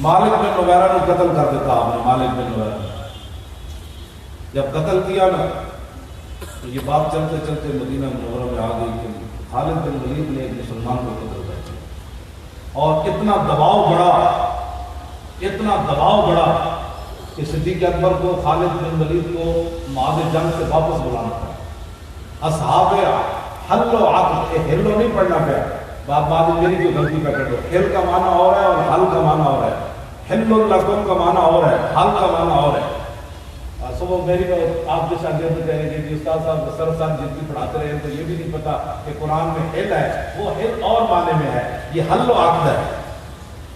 مالک بن نویرہ نے قتل کر دیتا آپ نے. مالک بن نویرہ جب قتل کیا نا تو یہ بات چلتے چلتے مدینہ منورہ میں آ گئی کہ خالد بن ولید نے ایک مسلمان کو قتل کر دیا. اور اتنا دباؤ بڑھا کہ صدیق اکبر کو خالد بن ولید کو معاذ جنگ سے واپس بلانا پڑا. اصحاب حل و عقد، ہلو نہیں پڑھنا پڑا. بعد میری جو غلطی پکڑ دو، ہل کا معنی اور ہے اور حل کا معنی اور ہے. ہل لکم کا معنی اور ہے، حل کا معنی اور ہے. صبح میری آپ کے شاگرد کہیں گے کہ استاد صاحب سر صاحب جن کی پڑھاتے رہے تو یہ بھی نہیں پتا کہ قرآن میں ہل ہے، وہ ہل اور معنی میں ہے. یہ حل و عقد ہے.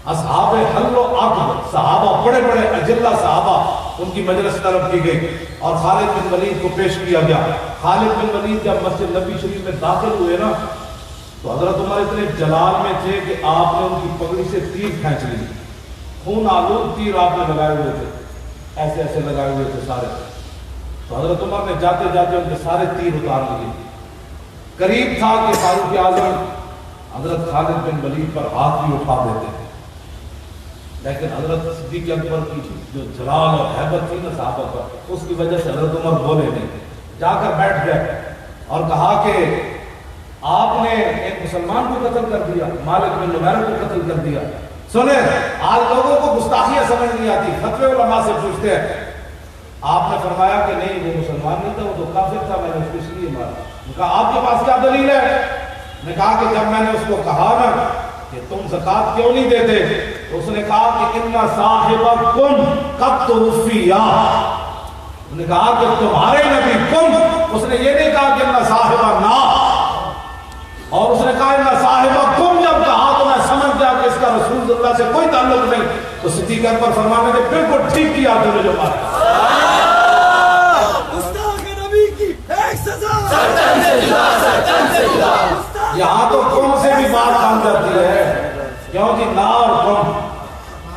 اصحاب حل و عقد، صحابہ بڑے بڑے اجلہ صحابہ، ان کی مجلس طلب کی گئی اور خالد بن ولید کو پیش کیا گیا. خالد بن ولید جب مسجد نبی شریف میں داخل ہوئے نا تو حضرت عمر اتنے جلال میں تھے کہ آپ نے ان کی پگڑی سے تیر کھینچ لی. خون آلود تیر آپ نے لگائے ہوئے تھے، ایسے ایسے لگائے ہوئے تھے سارے. تو حضرت عمر نے جاتے جاتے ان کے سارے تیر اتار لیے. قریب تھا کہ فاروق اعظم حضرت خالد بن ولید پر ہاتھ بھی اٹھا دیتے تھے، لیکن حضرت صدیق اکبر کی جو جلال اور ہیبت تھی نا صحابہ پر، اس کی وجہ سے حضرت عمر بولے نہیں. جا کر بیٹھ گئے اور کہا کہ آپ نے ایک مسلمان کو قتل کر دیا، مالک بن نویرہ کو قتل کر دیا. سنیں، آج لوگوں کو گستاخیاں سمجھ نہیں آتی، فتوے علماء سے پوچھتے ہیں. آپ نے فرمایا کہ نہیں، وہ مسلمان نہیں تھا، وہ تو کافر تھا، میں نے اس کو اس لیے مارا. کہا آپ کے پاس کیا دلیل ہے؟ نے کہا کہ جب میں نے اس کو کہا نا کہ تم زکات کیوں نہیں دیتے تو اس نے کہا کہ ان صاحبکم قد توفیا. نے کہا کہ تمہارے نبی کم، اس نے یہ نہیں کہا کہ ان صاحبنا، اور اس نے کہا ان صاحبکم. جب کہا تو میں سمجھ گیا کہ اس کا رسول اللہ سے کوئی تعلق نہیں. تو صدیق اکبر فرمانے نے بالکل ٹھیک کیا تم نے جو مارا. یہاں تو کم سے بھی بات بن جاتی ہے، کیونکہ نا اور کم.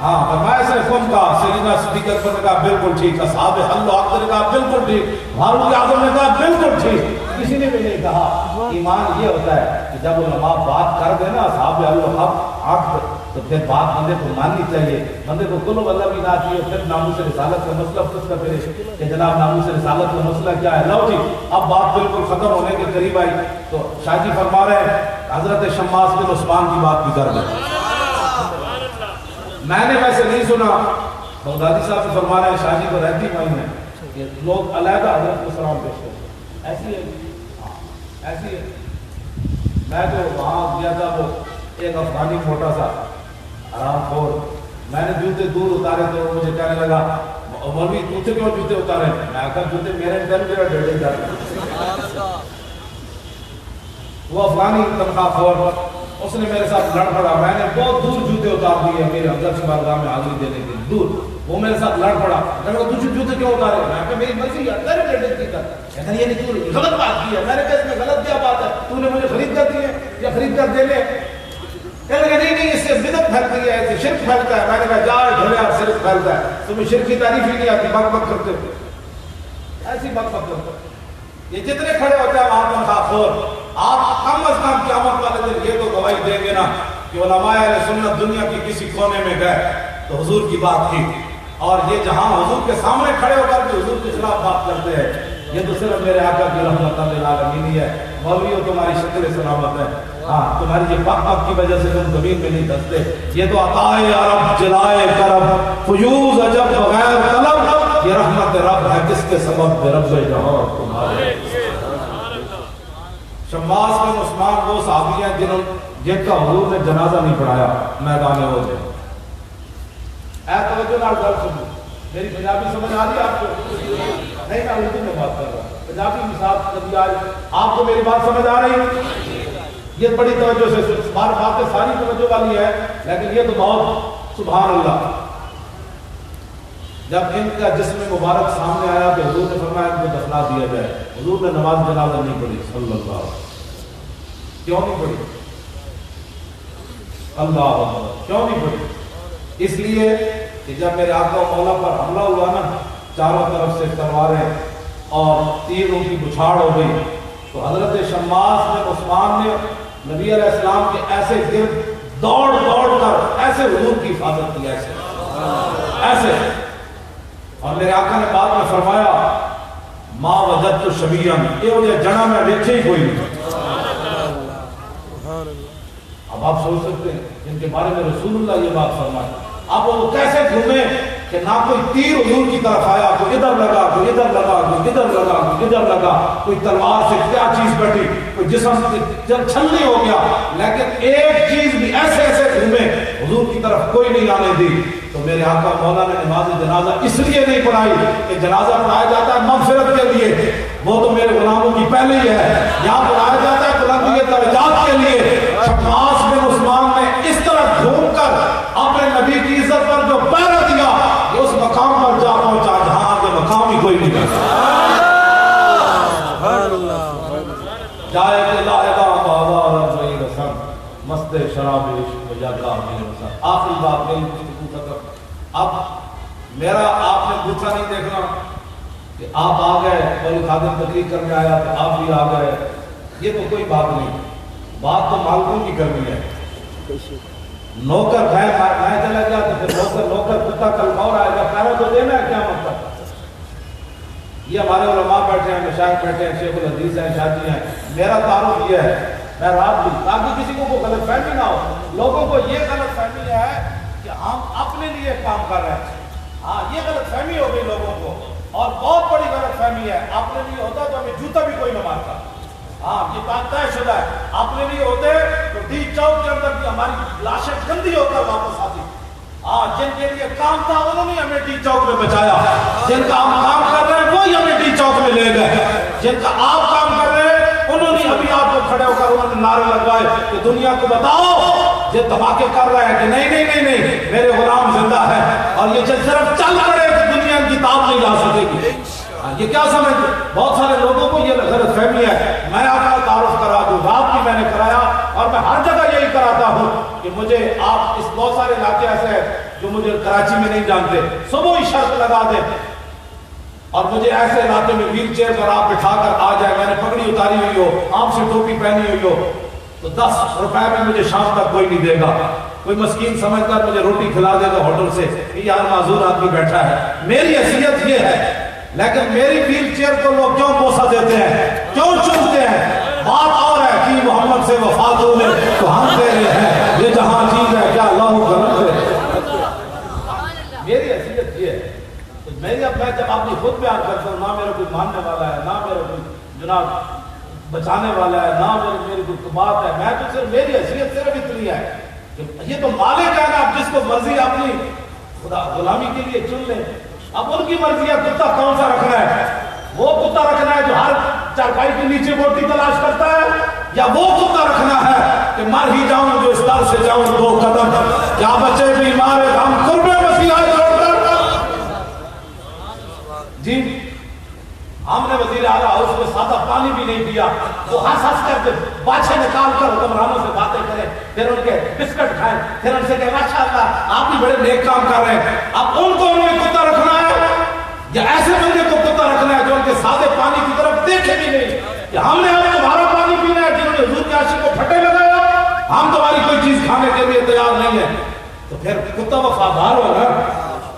ہاں فرمایا سے کم کا سیدنا صدیق اکبر نے کہا بالکل ٹھیک، اصحاب حل و عقد نے کہا بالکل ٹھیک، فاروق اعظم نے کہا بالکل ٹھیک. کسی نے بھی نہیں کہا. ایمان یہ ہوتا ہے کہ جب علماء بات کر دیں نا اصحاب حل و عقد تو پھر بات بندے کو ماننی چاہیے. بندے کو کل واللہ بھی نہ آتی ہے. پھر ناموس رسالت کا مسئلہ پوچھ کر پھر کہ جناب ناموس رسالت کا مسئلہ کیا ہے. لو جی اب بات بالکل ختم ہونے کے قریب آئی تو شاہ جی فرما رہے ہیں حضرت شماس بن عثمان کی بات بھی کر دیں. میں نے ویسے نہیں سنا، بغدادی صاحب سے فرما رہے ہیں شاہ جی کو رہتی مائی ہے کہ لوگ علیحدہ حضرت کو سلام پیش کرتے. ایسی ہے، ایسی ہے. میں تو وہاں گیا تھا، وہ ایک افغانی موٹا سا آرام خور، میں نے جوتے دور اتارے تو مجھے کہنے لگا مولوی جوتے کیوں جوتے اتارے؟ میں کہا جوتے میرے گھر میرا ڈیڑھ جاتے. وہ افغانی تنخواہ خور اس نے میرے ساتھ لڑ پڑا. میں نے بہت دور جوتے اتار دیے میرے حضرت کی بارگاہ میں حاضری دینے کے لیے دور. وہ میرے ساتھ لڑ پڑا. میں نے کہا تجھے جوتے کیوں اتارے؟ میں کہا میری مرضی ہے، میرے ڈیڑھ کی کر. لیکن یہ نہیں تو غلط بات کی ہے. میں نے کہا اس میں غلط کیا بات ہے؟ تو نے مجھے خرید کر دی ہے یا خرید کر دے لے؟ کہنے لگا نہیں اس سے بدعت پھیلتی ہے، اس سے شرک پھیلتا ہے. میں نے کہا جا جھولے آپ شرک پھیلتا ہے، تمہیں شرک کی تعریف ہی نہیں آتی، بک بک کرتے ہو. ایسی بک بک کرتے ہو. یہ جتنے کھڑے ہوتے ہیں وہاں تنخواہ خور، آپ کم از کم قیامت والے دن یہ تو گواہی دیں گے نا کہ علماء اہل سنت دنیا کی کسی کونے میں گئے تو حضور کی بات کی. اور یہ جہاں حضور کے سامنے کھڑے ہو کر کے حضور کے خلاف بات کرتے ہیں، یہ تو صرف میرے آقا کی رحمت للعالمین ہی ہے. مولویوں تمہاری شکل سلامت ہے. ہاں تمہاری یہ پاک پاک کی وجہ سے تم زمین میں نہیں دھستے. یہ تو عطائے عرب جلائے کرب فیوز عجب بغیر طلب، یہ رحمت رب ہے کس کے سبب رب جہاں تمہارے. شماس بن عثمان وہ صحابی ہیں جن کا حضور نے جنازہ نہیں پڑھایا میدان عہد میں. اے توجہ نال گل سنو، میری پنجابی سمجھ آ رہی ہے آپ کو؟ نہیں میں اردو میں بات کر رہا ہوں، پنجابی مثال کبھی آج آپ کو میری بات سمجھ آ رہی ہے؟ یہ بڑی توجہ سے باتیں ساری توجہ والی ہے، لیکن یہ تو بہت سبحان اللہ. جب ان کا جسم مبارک سامنے آیا تو حضور نے فرمایا ان کو دفنا دیا جائے. حضور نے نماز جنازہ نہیں پڑھی صلی اللہ علیہ وسلم. کیوں نہیں پڑھی؟ اللہ کیوں نہیں پڑھی؟ اس لیے کہ جب میرے آقا و مولا پر حملہ ہوا نا، چاروں طرف سے تلواریں اور تیروں کی بچھاڑ ہو گئی، تو حضرت شماس بن عثمان نے نبی علیہ السلام کے ایسے گرد دوڑ دوڑ کر ایسے حضور کی حفاظت کی. ایسے ایسے. اور میرے آقا نے بعد میں فرمایا ما وجدت شبیہن یہ جنا میں دیکھے ہی کوئی نہیں. اب آپ سوچ سکتے ہیں جن کے بارے میں رسول اللہ یہ بات فرمائے اب وہ کیسے گھومے کہ نہ کوئی تیر حضور کی طرف آیا, کوئی ادھر لگا, کوئی ادھر لگا, کوئی ادھر لگا, کوئی ادھر لگا, کوئی تلوار سے کیا چیز بیٹھی, کوئی جسم چھلنی ہو گیا, لیکن ایک چیز بھی ایسے ایسے گھومے حضور کی طرف کوئی نہیں آنے دی. تو میرے آقا مولا نے نماز جنازہ اس لیے نہیں پڑھائی کہ جنازہ پڑھایا جاتا ہے مغفرت کے لیے, وہ تو میرے غلاموں کی پہلے ہی ہے. یہاں پڑھایا جاتا ہے بلندی درجات کے لیے. شماس بن عثمان نے اس طرح گھوم کر اپنے نبی کی عزت پر جو پہرا دیا کہ اس مقام پر جا پہنچا جہاں کے مقام ہی کوئی نہیں کرتا. جائے کہ لائدہ بازار رئی رسم مست شراب عشق و جاگا میرے رسم. آخری بات میری گفتگو ختم. اب میرا آپ نے پوچھا نہیں دیکھنا کہ آپ آ گئے کوئی خادم تقریر کرنے آیا تو آپ بھی آ گئے, یہ تو کوئی بات نہیں. بات تو مالکوں کی کرنی ہے. نوکر میں چلا گیا تو پھر نوکر کتا کل اور آئے گا, پہرا تو دینا ہے کیا مطلب. یہ ہمارے علماء بیٹھے ہیں, مشائخ بیٹھے ہیں, شیخ الحدیث ہیں, شاذلی ہیں. میرا تعارف یہ ہے میں رات بھی تاکہ کسی کو کوئی غلط فہمی نہ ہو. لوگوں کو یہ غلط فہمی ہے کہ ہم اپنے لیے کام کر رہے ہیں. ہاں یہ غلط فہمی ہو گئی لوگوں کو, اور بہت بڑی غلط فہمی ہے. اپنے لیے ہوتا تو ہمیں جوتا بھی کوئی نہ مارتا. ہاں یہ بات طے شدہ ہے. اپنے لیے ہوتے تو ڈی چوک کے اندر بھی ہماری لاشیں گندی ہو کر واپس آتی. ہاں جن کے لیے کام تھا انہوں نے ہمیں ڈی چوک میں بچایا. جن کا ہم کام کر رہے ہیں وہی ہمیں ڈی چوک میں لے گئے. جن کا آپ کام کر رہے ہیں انہوں نے ابھی آپ کو کھڑے ہو کر انہوں نے نعرے لگوائے کہ دنیا کو بتاؤ یہ دھماکے کر رہے ہیں کہ نہیں نہیں نہیں نہیں میرے غلام زندہ ہے, اور یہ صرف چل پڑے کہ دنیا کی تاب نہیں لا سکے گی. یہ کیا سمجھتے بہت سارے لوگوں کو یہ غلط فہمی ہے. میں آپ کا تعارف کرا دوں, رات بھی میں نے کرایا اور میں ہر جگہ یہی کراتا ہوں کہ مجھے آپ اس بہت سارے علاقے ایسے ہیں جو مجھے کراچی میں نہیں جانتے, صبح ہی شرط لگا دیں اور مجھے ایسے علاقے میں ویل چیئر پر آپ بٹھا کر آ جائے, میں نے پگڑی اتاری ہوئی ہو, آنکھ سے ٹوپی پہنی ہوئی ہو, تو 10 روپے میں مجھے شام تک کوئی نہیں دے گا. کوئی مسکین سمجھ کر مجھے روٹی کھلا دے گا ہوٹل سے کہ یار معذور آدمی بیٹھا ہے. میری حیثیت یہ ہے, لیکن میری ویل چیئر کو لوگ کیوں بوسہ دیتے ہیں, کیوں چومتے ہیں. بات اور ہے کہ محمد سے وفاتوں میں تو ہم تیرے ہیں, یہ جہاں چیز ہے کیا اللہ غلط ہے. میری حیثیت یہ ہے. تو میں جب اپنی خود بیان کرتا ہوں, نہ میرا کوئی ماننے والا ہے, نہ میرا کوئی جناب بچانے والا ہے, نہ میری کوئی بات ہے. میں تو صرف میری حیثیت صرف اتنی ہے کہ یہ تو مالک ہے نا, آپ جس کو مرضی اپنی خدا غلامی کے لیے چن لیں. اب ان کی مرضی ہے کتا کون سا رکھنا ہے. وہ کتا رکھنا ہے جو ہر چارپائی کے نیچے روٹی تلاش کرتا ہے, یا وہ کتا رکھنا ہے کہ مر ہی جاؤں جو اس در سے جاؤں 2 قدم, کیا بچے بیمار ہے ہم قربے مسیح جوڑ کر. جی ہم نے وزیر اعلیٰ ہاؤس میں سادہ پانی بھی نہیں دیا. وہ ہنس کر باچھے نکال کر حکمرانوں سے باتیں کریں, پھر ان کے بسکٹ کھائیں, پھر ان سے کہیں ماشاءاللہ آپ بھی بڑے نیک کام کر رہے ہیں. اب ان کو انہوں نے کتا رکھنا ہے یا ایسے بندے کو کتا رکھنا ہے جو ان کے سادے پانی کی طرف دیکھے بھی نہیں کہ ہم نے اب تمہارا پانی پینا ہے, جنہوں نے حضور کے عاشق کو پھٹے لگایا, ہم تمہاری کوئی چیز کھانے کے لیے تیار نہیں ہے. تو پھر کتا وفادار ہوگا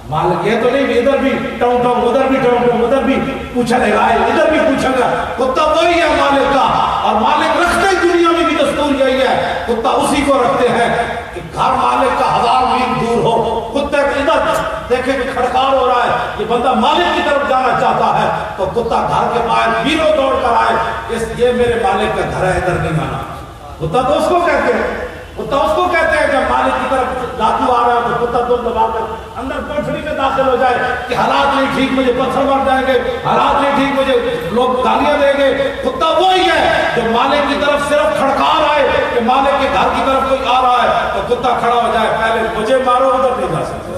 مالک. یہ تو نہیں ادھر بھی ٹاؤن ٹاؤن, ادھر بھی ٹاؤن ٹاؤن, ادھر بھی پوچھا لے گا, ادھر بھی پوچھا گا. کتا وہی ہے مالک کا, اور مالک رکھتے ہی دنیا میں بھی دستور یہی ہے, کتا اسی کو رکھتے ہیں کہ گھر مالک کا 1000 میل دور ہو, کتے کو ادھر دیکھے کہ کھڑکار ہو رہا ہے, یہ بندہ مالک کی طرف جانا چاہتا ہے, تو کتا گھر کے باہر بیرو دوڑ کر آئے, یہ میرے مالک کا گھر ہے, ادھر نہیں آنا. کتا تو اس کو کہتے ہیں, کتا اس کو کہتے ہیں جب مالک کی طرف ڈاکو آ رہا ہے تو کتا دم دبا کر اندر کوٹھڑی میں داخل ہو جائے کہ حالات نہیں ٹھیک, مجھے پتھر مار جائیں گے, حالات نہیں ٹھیک, مجھے لوگ گالیاں دیں گے. کتا وہی ہے جو مالک کی طرف صرف کھڑکار آئے کہ مالک کے گھر کی طرف کوئی آ رہا ہے تو کتا کھڑا ہو جائے, پہلے مجھے مارو, ادھر نہیں جا سکتے.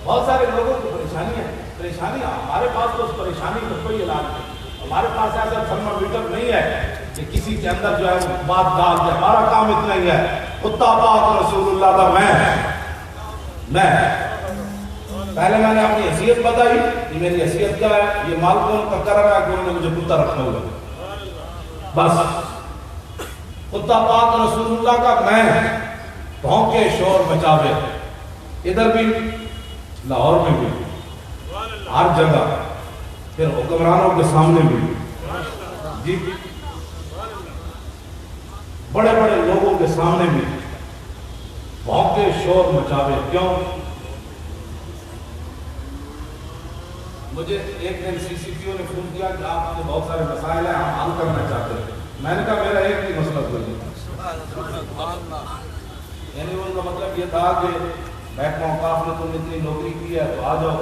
بہت سارے لوگوں کی پریشانی ہمارے پاس تو اس پریشانی کا کوئی علاج نہیں. ہمارے پاس ایسا تھرمامیٹر نہیں ہے کہ کسی کے اندر جو ہے بات ڈال دے. ہمارا کام اتنا ہی ہے, کتا پاک رسول اللہ کا میں پہلے میں نے اپنی حیثیت بتائی کہ میری حیثیت کیا ہے. یہ مالکوں کا کرم ہے کہ انہوں نے مجھے کتا رکھا ہوا, بس. کتا پاک رسول اللہ کا میں بھونکے شور مچاوے, ادھر بھی لاہور میں بھی ہر جگہ، پھر حکمرانوں کے سامنے بھی، جی بڑے بڑے لوگوں کے سامنے بھی بھونکے شور مچاوے. کیوں؟ مجھے ایک دن سی سی پی او نے فون کیا کہ آپ کے بہت سارے مسائل ہیں، ہم حل کرنا چاہتے ہیں. میں نے کہا میرا ایک ہی مسئلہ کوئی، یعنی ان کا مطلب یہ تھا کہ محکمہ اوقاف نے تم اتنی نوکری کی ہے تو آ جاؤ،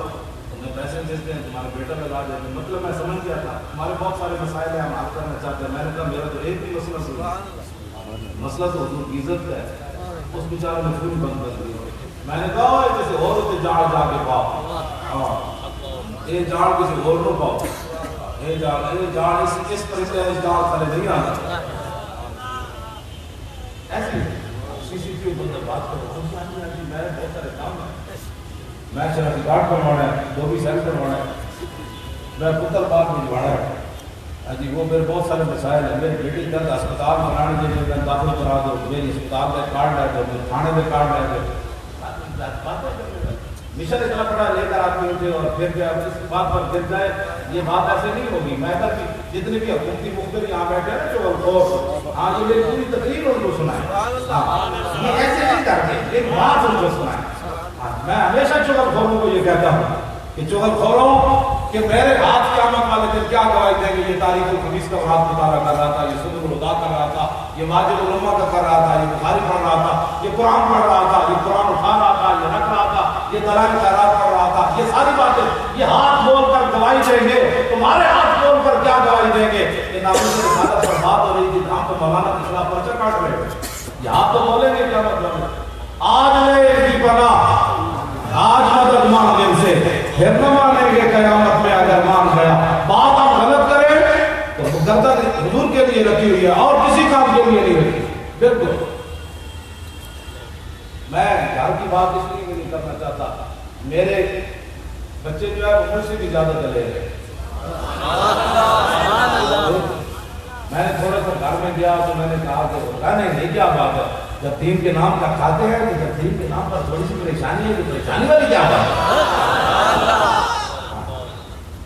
تمہیں پیسے دیتے ہیں، تمہارے بیٹا میں لا جائیں. مطلب میں سمجھ گیا تھا ہمارے بہت سارے مسائل ہیں، ہم حل کرنا چاہتے ہیں. میں نے کہا میرا تو ایک ہی مسئلہ سنا، مسئلہ تو حضور کی عزت ہے. اس بیچارے نے فون بند کر دیا. میں نے کہا جیسے اور ہوتے جاڑ جا کے پاؤ، ہاں یہ جاڑ کسی اور کو پاؤ، یہ جاڑ اس طریقے اس جاڑ تھلے نہیں آنا. ایسی سی سی پی او بندہ بات کرو، میں بہت سارے کام ہیں، میں شناختی کارڈ بنوانا ہے، 2 بھی سیل کروانا ہے، میں پتر بات بھجوانا ہے. جی وہ میرے بہت سارے مسائل ہیں. میری بیٹی درد اسپتال بنانے کے لیے میں داخل کرا دو، میری اسپتال کا کارڈ لے دو، میرے تھانے میں کارڈ لے دو. مشن اتنا بڑا لے کر آدمی اٹھے اور پھر اس بات پر گر جائے، یہ بات ایسے نہیں ہوگی. میں تک جتنے بھی حکومتی مختلف یہاں بیٹھے ہیں نا جو خور، ہاں یہ میری پوری تقریر ان کو سنائے، یہ ایسے نہیں کرتے، ایک بات ان کو سنائے. میں ہمیشہ چغل خوروں کو یہ کہتا ہوں کہ چغل خوروں کہ میرے ہاتھ قیامت والے دن کیا گواہی دیں گے. یہ تاریخ الخمیس کا رات مطالعہ کر رہا تھا، یہ صدر الہدا کر رہا تھا، یہ ماجد العلماء کا کر رہا تھا، یہ بخاری پڑھ رہا تھا، یہ قرآن پڑھ رہا تھا، یہ قرآن اٹھا رہا تھا، یہ رکھ رہا تھا، یہ دلائل خیرات کر رہا تھا. یہ ساری باتیں یہ ہاتھ بول کر گواہی دیں گے. تمہارے ہاتھ بول کر کیا گواہی دیں گے؟ کہ ناموس رسالت پر بات ہو رہی تھی، ہم تو مولانا کے خلاف پرچہ کاٹ رہے ہیں. یہ ہاتھ تو بولیں گے کیا مطلب ہے؟ آج لے ان کی پناہ، آج مدد مانگ ان سے، پھر نہ مانیں گے قیامت میں اگر مان گیا. بات ہم غلط کریں تو گردن حضور کے لیے رکھی ہوئی ہے اور کسی کام کے لیے نہیں رکھی. بالکل میں گھر کی بات اس لیے نہیں کرنا چاہتا، میرے بچے جو ہے عمر سے بھی زیادہ چلے گئے. میں نے تھوڑا سا گھر میں گیا تو میں نے کہا کہ نہیں کیا بات ہے، جب دین کے نام کا کھاتے ہیں تو جب دین کے نام پر تھوڑی سی پریشانی ہے تو پریشانی والی کیا بات ہے.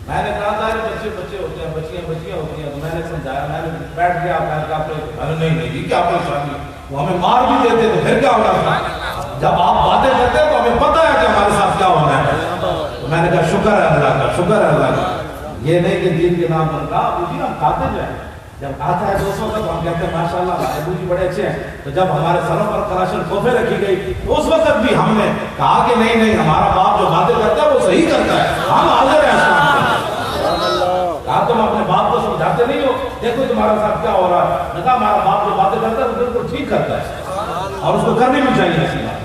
میں نے کہا تھا بچے بچے ہوتے ہیں، بچیاں بچیاں ہوتی ہیں. تو میں نے سمجھایا، میں نے بیٹھ گیا، میں نے کہا نہیں کیا پریشانی، وہ ہمیں مار بھی دیتے تو پھر کیا ہونا تھا. جب آپ باتیں کرتے ہیں تو ہمیں پتہ ہے کہ ہمارے ساتھ کیا ہونا ہے. تو میں نے کہا شکر ہے اللہ کا، شکر ہے اللہ کا. یہ نہیں کہ دین کے نام پر کہا ابو جی ہم کھاتے جو ہیں، جب آتا ہے 200 کا تو ہم کہتے ہیں ماشاءاللہ ابو جی بڑے اچھے ہیں. تو جب ہمارے سروں پر کراشن تحفے رکھی گئی تو اس وقت بھی ہم نے کہا کہ نہیں ہمارا باپ جو باتیں کرتا ہے وہ صحیح کرتا ہے، ہم حاضر ہیں. کہا تم اپنے باپ کو سمجھاتے نہیں ہو، دیکھو تمہارے ساتھ کیا ہو رہا ہے. میں کہا ہمارا باپ جو باتیں کرتا ہے وہ بالکل ٹھیک کرتا ہے اور اس کو کرنی بھی چاہیے ایسی بات.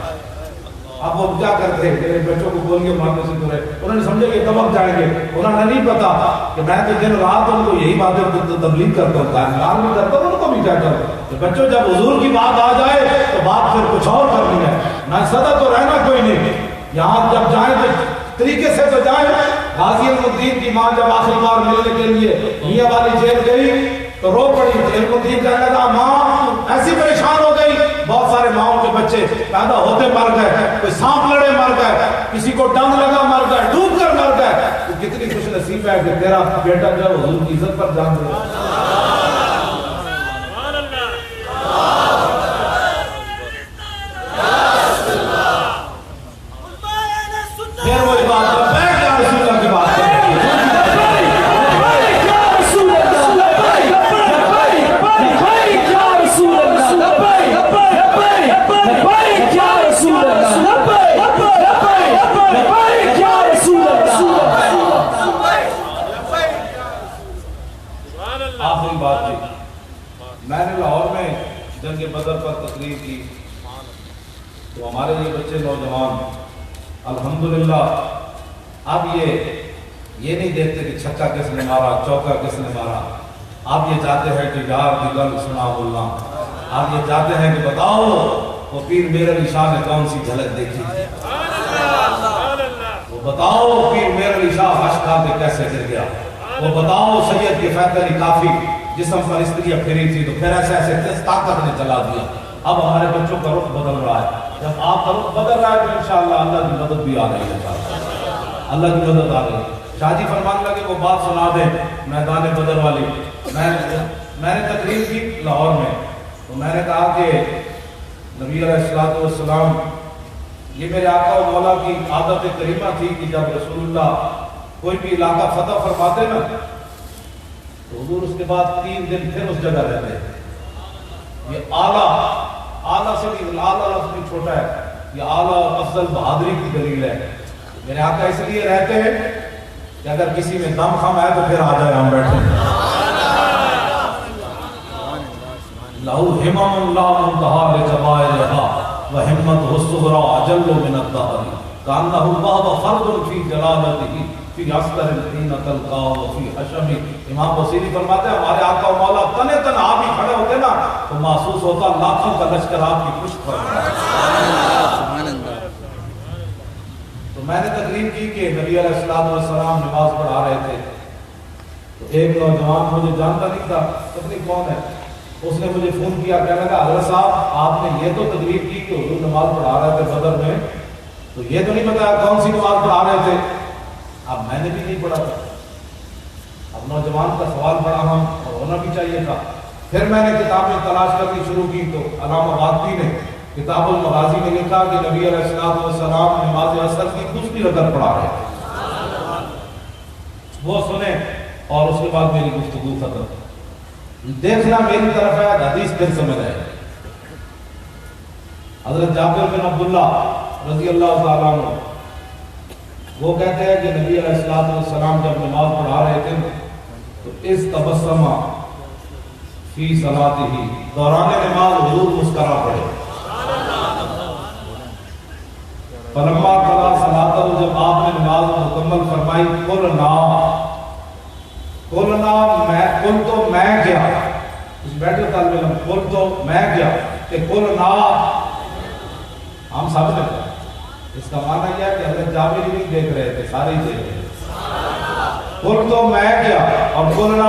اب وہ کیا کرتے ہیں میرے بچوں کو بول کے مارنے سے دور ہے. انہوں نے سمجھا کہ دبک جائیں گے، انہوں نے نہیں پتا کہ میں تو دن رات ان کو یہی باتیں تبلیغ کرتا ہوں، تعلیم بھی کرتا ہوں، ان کو بھی کیا کرتا ہوں. بچوں جب حضور کی بات آ جائے تو بات پھر کچھ اور کرنی ہے. نہ سدا تو رہنا کوئی نہیں. یہاں جب جائیں تو طریقے سے تو جائیں. غازی الدین کی ماں جب آخری بار ملنے کے لیے میاں والی جیل گئی تو رو پڑی. علم الدین کہنے لگا ماں ایسی پریشان ہو گئی، بہت سارے ماؤں کے بچے پیدا ہوتے مر گئے، کوئی سانپ لڑے مر گئے، کسی کو ڈنگ لگا مر گئے، ڈوب کر مر گئے. تو کتنی خوش نصیب ہے کہ تیرا بیٹا جو ہے حضور کی عزت پر جان دے. پھر وہی بات رسول اللہ کی بات آخری بات تھی. میں نے لاہور میں جنگ بدر پر تقریر کی تو ہمارے یہ بچے نوجوان الحمدللہ اب یہ نہیں دیکھتے کہ چھکا کس نے مارا، چوکا کس نے مارا. آپ یہ چاہتے ہیں کہ یار کی گل سنا بولنا. آپ یہ چاہتے ہیں کہ بتاؤ وہ پیر میر علی شاہ نے کون سی جھلک دیکھی، وہ بتاؤ پیر میر علی شاہ حش کھا کے کیسے گر گیا، وہ بتاؤ سید کفایت علی کافی جسم پر استریاں پھری تھی تو پھر ایسے ایسے کس طاقت نے چلا دیا. اب ہمارے بچوں کا رخ بدل رہا ہے. جب آپ بدر رہے تو انشاءاللہ اللہ کی مدد بھی آ رہی ہے، اللہ کی مدد آ رہی ہے۔ شاہ جی فرمانے لگے وہ بات سنا دیں میدان بدر والی۔ میں نے تقریر کی لاہور میں، تو میں نے کہا کہ نبی علیہ السلام، یہ میرے آقا و مولا کی عادت کریمہ تھی کہ جب رسول اللہ کوئی بھی علاقہ فتح فرماتے نا تو حضور اس کے بعد 3 دن پھر اس جگہ رہتے ہیں۔ یہ اعلیٰ سے بھی اعلیٰ لفظ بھی چھوٹا ہے، یہ اعلیٰ افضل بہادری کی دلیل ہے۔ میرے آقا اس لیے رہتے ہیں کہ اگر کسی میں دم خم ہے تو پھر آ جائے ہم بیٹھے۔ لہو ہمم لا منتہا لجبائرہا وہمت الصغریٰ اجل من الدہر کانہ وہو فرد فی جلالتہ فی عسکر الدین تلقا وفی حشم۔ امام بصیری فرماتے ہیں ہمارے آقا و مولا تنے تن آپ ہی کھڑے ہوتے نا تو محسوس ہوتا لاکھوں کا لشکر آپ کی پشت پر ہے۔ تو میں نے تقریر کی کہ نبی علیہ السلام نماز پڑھا رہے تھے، تو ایک نوجوان مجھے جانتا نہیں تھا پتہ نہیں کون ہے، اس نے مجھے فون کیا، کہنے لگا حضرت صاحب آپ نے یہ تو تقریر کی کہ حضور نماز پڑھا رہے تھے بدر میں، تو یہ تو نہیں بتایا کون سی نماز پڑھا رہے تھے۔ اب میں نے بھی نہیں پڑھا تھا، اب نوجوان کا سوال بڑا ہم اور ہونا بھی چاہیے تھا۔ پھر میں نے کتابیں تلاش کرنی شروع کی تو علامہ باقی نے کتاب المغازی میں لکھا کہ نبی علیہ السلام نماز عصر کی دوسری رکعت پڑھا رہے تھے۔ وہ سنیں اور اس کے بعد میری گفتگو ختم۔ دیکھنا میری طرف ہے، حدیث پھر سمجھ آئے۔ حضرت جابر بن عبداللہ رضی اللہ تعالیٰ عنہ وہ کہتے ہیں کہ نبی علیہ السلام جب نماز پڑھا رہے تھے تو اس تبسم فی صلاتہ، دوران نماز حضور مسکرا پڑے۔ فلما قضا صلاتہ، جب آپ نے نماز مکمل فرمائی، قل تو میں کیا، اس بیٹھے طالب علم، قل تو میں کیا کہ قلنا ہم سب نے کہا۔ اس کا معنی کیا ہے کہ حضرت جابر ہی نہیں دیکھ رہے تھے، سارے ہی دیکھ رہے تھے۔ قل تو میں کیا اور قلنا،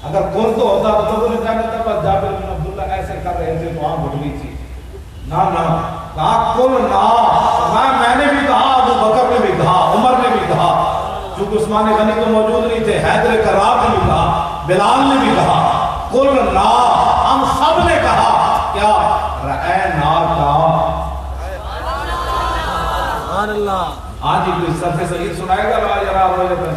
اگر قل تو ہوتا تو نے کہا تھا بس جابر بن عبداللہ ایسے کر رہے تھے تو آنکھ اٹھ گئی تھی، نہ کہا قلنا، میں نے بھی کہا، ابو بکر نے بھی کہا، عمر نے بھی کہا، چونکہ عثمان غنی تو موجود نہیں تھے، حیدر کرار نے بھی کہا، بلال نے بھی کہا، قلنا، ہم سب نے کہا کیا رأینا کا آج ہی کوئی سر سے صحیح سنائے گا لا یرا رویتن؟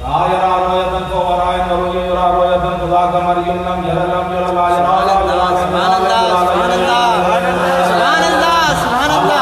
را یرا رویتن کو ورائن وروی یرا رویتن خدا کا مریم لم یرا لم یرا لا یرا لا یرا سبحان اللہ سبحان اللہ سبحان اللہ سبحان اللہ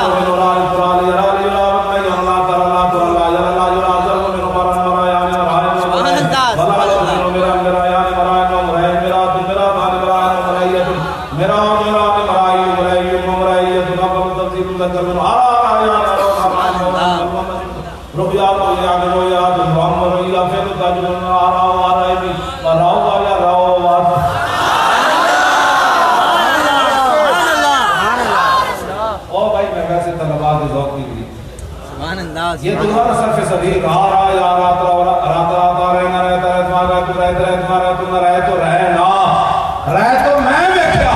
یہ دوبارہ صرف صدیق رہا رہا یا رات رہا رہنا رہتا ہے تمہارا تو رہتا ہے تمہارا تو نہ رہے تو رہے تو میں دیکھا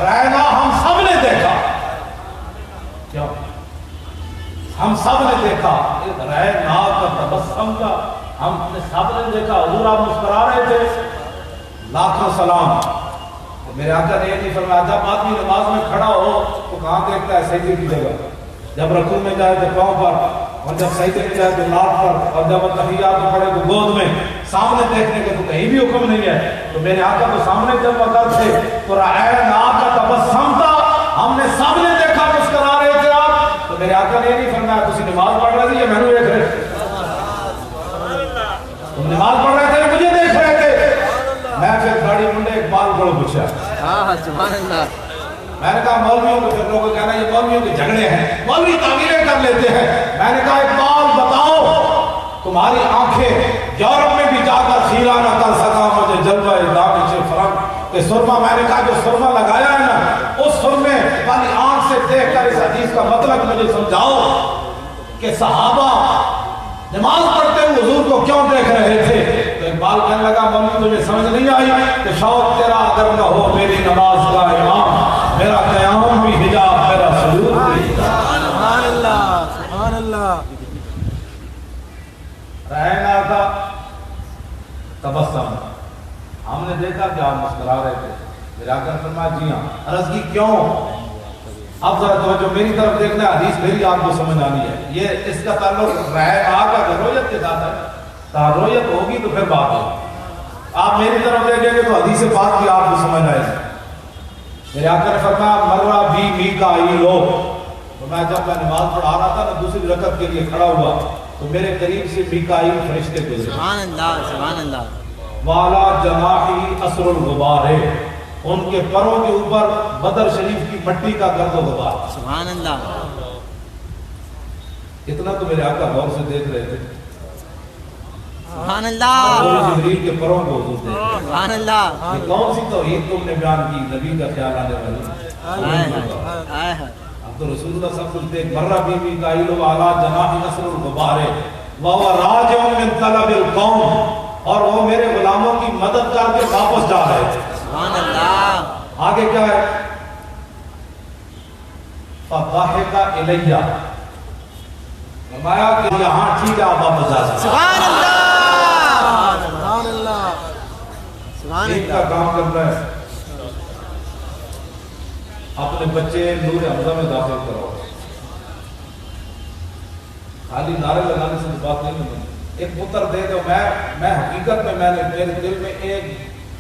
رہنا ہم سب نے دیکھا، کیا ہم سب نے دیکھا، رہنا کا تبسم کا ہم نے سب نے دیکھا، حضور آپ مسکرا رہے تھے، لاکھوں سلام۔ میرے آقا نے یہ نہیں فرمایا جب آدمی نماز میں کھڑا ہو تو کہاں دیکھتا ہے؟ سجدے کی جگہ، جب رکوع میں جائے تو پاؤں پر، اور جب سجدے میں جائے تو لات پر، اور جب تحیات پڑھے تو گود میں، سامنے دیکھنے کا تو کہیں بھی حکم نہیں ہے۔ تو میرے آقا تو سامنے جب وقت تھے تو رأینا کا تبسم تھا، ہم نے سب نے دیکھا مسکرا رہے تھے آپ۔ تو میرے آقا نے یہ نہیں فرمایا تسی نماز پڑھ رہے تھے یا میں نے دیکھ رہے تھے؟ تم نماز پڑھ رہے تھے مجھے دیکھ رہے تھے؟ میں پھر گاڑی منڈے اقبال کو پوچھا، سبحان اللہ، میں نے کہا مولویوں کو، پھر لوگوں کہنا یہ مولویوں کے جھگڑے ہیں، مولوی تعمیریں کر لیتے ہیں۔ میں نے کہا اقبال بتاؤ تمہاری آنکھیں یورپ میں بھی جا کر خیرہ نہ کر سکا مجھے جلوہ دامن سے فرق کہ سرما، میں نے کہا جو سرما لگایا ہے نا اس سرمے والی آنکھ سے دیکھ کر اس حدیث کا مطلب مجھے سمجھاؤ کہ صحابہ نماز پڑھتے ہوئے حضور کو کیوں دیکھ رہے تھے؟ تو اقبال کہنے لگا مولوی تجھے سمجھ نہیں آئی کہ شوق تیرا اگر نہ ہو میری نماز کا امام، میرا قیام بھی حجاب میرا سجود بھی حجاب۔ سبحان اللہ سبحان اللہ۔ رہنا تھا تبسم، ہم نے دیکھا کہ آپ مسکرا رہے تھے، میرے آقا نے فرمایا جی ہاں۔ عرض کی کیوں؟ اب ذرا توجہ میری طرف دیکھنا، حدیث میری آپ کو سمجھ آنی ہے، یہ اس کا تعلق رہنا کا رویت کے ساتھ ہے، رویت ہوگی تو پھر بات ہوگی، آپ میری طرف دیکھیں گے تو حدیث پاک کی آپ کو سمجھ آئے گی۔ میرے آقا نے فرمایا مرہ بھی میکائیل، تو میں جب میں نماز پڑھا رہا تھا نا دوسری رکعت کے لیے کھڑا ہوا تو میرے قریب سے میکائیل فرشتے گزرے، سبحان اللہ سبحان اللہ۔ والا جناحی اثر الغبار، ان کے پروں کے اوپر بدر شریف کی مٹی کا گرد و غبار۔ سبحان اللہ اتنا تو میرے آقا غور سے دیکھ رہے تھے، سبحان اللہ جبریل کے پروں کو حضور دیکھ رہے تھے۔ سبحان اللہ۔ یہ کون سی توحید تم نے بیان کی نبی کا خیال آنے والی؟ اب تو رسول اللہ سب کچھ دیکھ، مرہ بی میکائیل والا جناحی اثر الغبار وہو راجع من طلب القوم، اور وہ میرے غلاموں کی مدد کر کے واپس جا رہے تھے۔ سبحان اللہ۔ آگے کیا ہے؟ فَضَحِكَ إِلَيَّ، فرمایا کہ یہاں ٹھیک ہے آپ واپس جا سکتے ہیں۔ سبحان اللہ سبحان اللہ سبحان دین کا اللہ۔ کام کر رہا ہے، اپنے بچے نور حمزہ میں داخل کرو، خالی نعرے لگانے سے بات نہیں ہوتی۔ ایک پتر دے دو، میں حقیقت میں نے میرے دل میں ایک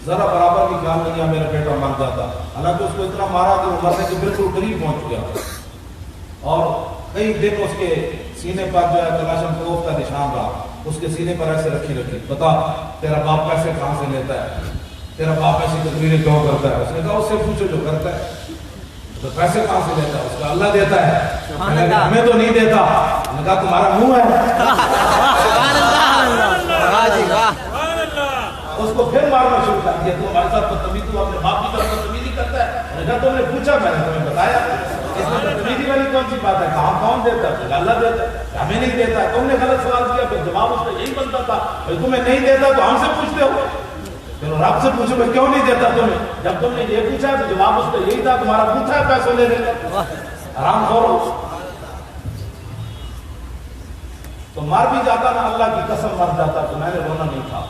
ذرا برابر بھی خیال نہیں ہے میرا بیٹا مر جاتا، حالانکہ اس کو اتنا مارا کہ وہ مرنے کے بالکل قریب پہنچ گیا، اور کئی دن اس کے سینے پر جو ہے کلاشن کوف کا نشان رہا، اس کے سینے پر ایسے رکھی بتا تیرا باپ پیسے کہاں سے لیتا ہے، تیرا باپ ایسی تقریریں کیوں کرتا ہے؟ اس نے کہا اس سے پوچھو جو کرتا ہے، تو پیسے کہاں سے لیتا ہے؟ اس کا اللہ دیتا ہے۔ میں نے کہا ہمیں تو نہیں دیتا، میں نے کہا تمہارا منہ ہے۔ سبحان اللہ واہ جی واہ۔ اس کو پھر مارنا شروع کر دیا، تو ہمارے ساتھ بدتمیزی، تو اپنے باپ کی طرف بدتمیزی کرتا ہے۔ میں نے کہا تم نے پوچھا، میں نے تمہیں بتایا، اس میں بدتمیزی والی کون سی بات ہے؟ کہاں کون دیتا ہے؟ اللہ دیتا ہے، ہمیں نہیں دیتا ہے۔ تم نے غلط سوال کیا، پھر جواب اس کا یہی بنتا تھا تمہیں نہیں دیتا تو ہم سے پوچھتے ہو، پھر رب سے پوچھو میں کیوں نہیں دیتا تمہیں؟ جب تم نے یہ پوچھا تو جواب اس کا یہی تھا تمہارا پوچھا ہے پیسوں لے لیتا، حرام خور ہو۔ تو مر بھی جاتا نا، اللہ کی قسم مر جاتا تو میں نے رونا نہیں تھا،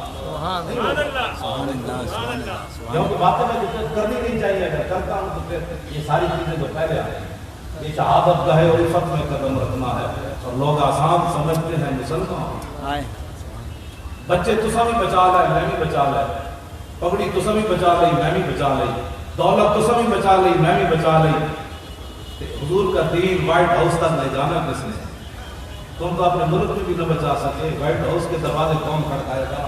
کیونکہ باتیں میں کرنی نہیں چاہیے، اگر کرتا ہوں تو پھر یہ ساری چیزیں تو پہلے آ گئی۔ یہ شہادت گاہ الفت میں قدم رکھنا ہے، اور لوگ آسان سمجھتے ہیں مسلمان۔ بچے تسا بھی بچا لے، میں بھی بچا لے، پگڑی تسا بھی بچا لئی، میں بھی بچا لئی، دولت تسا بھی بچا لئی، میں بھی بچا لئی، حضور کا دین وائٹ ہاؤس تک نہیں جانا کس نے؟ تم تو اپنے ملک میں بھی نہ بچا سکے، وائٹ ہاؤس کے دروازے کون کھڑکائے گا؟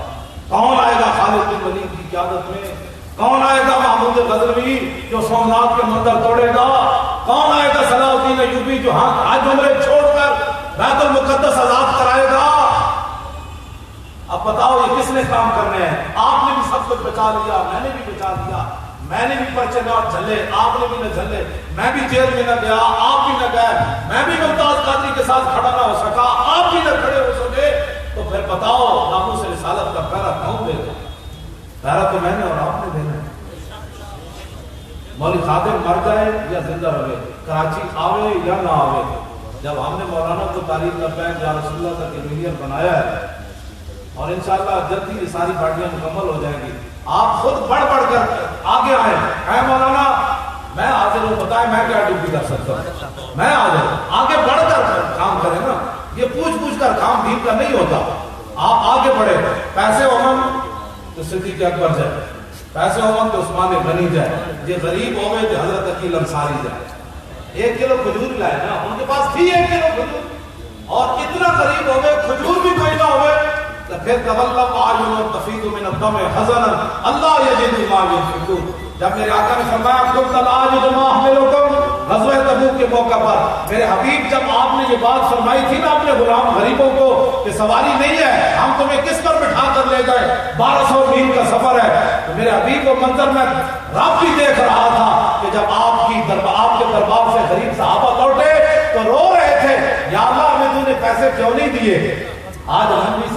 کون آئے گا خالد بن ولید کی قیادت میں؟ کون آئے گا محمود غزنوی جو سومناتھ کے مندر توڑے گا؟ کون آئے گا صلاح الدین ایوبی جو حج عمرے چھوڑ کر بیت المقدس آزاد کرائے گا؟ اب بتاؤ یہ کس نے کام کرنے ہیں؟ آپ نے بھی سب کچھ بچا لیا، میں نے بھی بچا لیا، میں نے بھی پرچے نہ جھلے، آپ نے بھی نہ جھلے، میں بھی جیل میں نہ گیا، آپ بھی نہ گئے، میں بھی ممتاز قادری کے ساتھ کھڑا نہ ہو سکا، آپ بھی نہ کھڑے ہو سکے، تو پھر بتاؤ ناموس رسالت کا پہرا کون دے گا؟ پہرا تو میں نے اور آپ نے دینا ہے۔ مولوی خادم مر جائے یا زندہ رہے، کراچی آوے یا نہ آوے، جب ہم نے مولانا کو تعریف لبیک یا رسول اللہ تک انجینئر بنایا ہے، اور انشاءاللہ جلدی یہ ساری پارٹیاں مکمل ہو جائیں گی، آپ خود بڑھ کر آگے آئیں، اے مولانا میں حاضر ہوں، بتائیں میں کیا ڈیوٹی کر سکتا ہوں، میں حاضر ہوں، آگے بڑھ کر کام کریں نا، یہ پوچھ کر کام دین کا نہیں ہوتا، آپ آگے بڑھے، پیسے ہومن تو صدیق اکبر جائے، پیسے ہومن تو عثمان غنی جائے، یہ غریب ہوئے تو حضرت عقیل انصاری جائے، 1 کلو کھجور لائے نا، ان کے پاس تھی 1 کلو کھجور، اور اتنا غریب ہوئے کھجور بھی کوئی نہ ہوئے، پھر تولم اعین تفیض من الدم حزنا اللہ یجد ما ينفقون۔ جب میرے آقا نے فرمایا قلت لا اجد ما احملکم، غزوہ تبوک کے موقع پر میرے حبیب جب آپ نے یہ بات فرمائی تھی نا اپنے غلام غریبوں کو کہ سواری نہیں ہے، ہم تمہیں کس پر بٹھا کر لے گئے، 1200 میل کا سفر ہے، تو میرے حبیب کو منظر میں رب بھی دیکھ رہا تھا کہ جب آپ کے دربار سے غریب صحابہ لوٹے تو رو رہے تھے یا اللہ ہمیں تو نے پیسے کیوں نہیں دیے؟ آج ہم بھی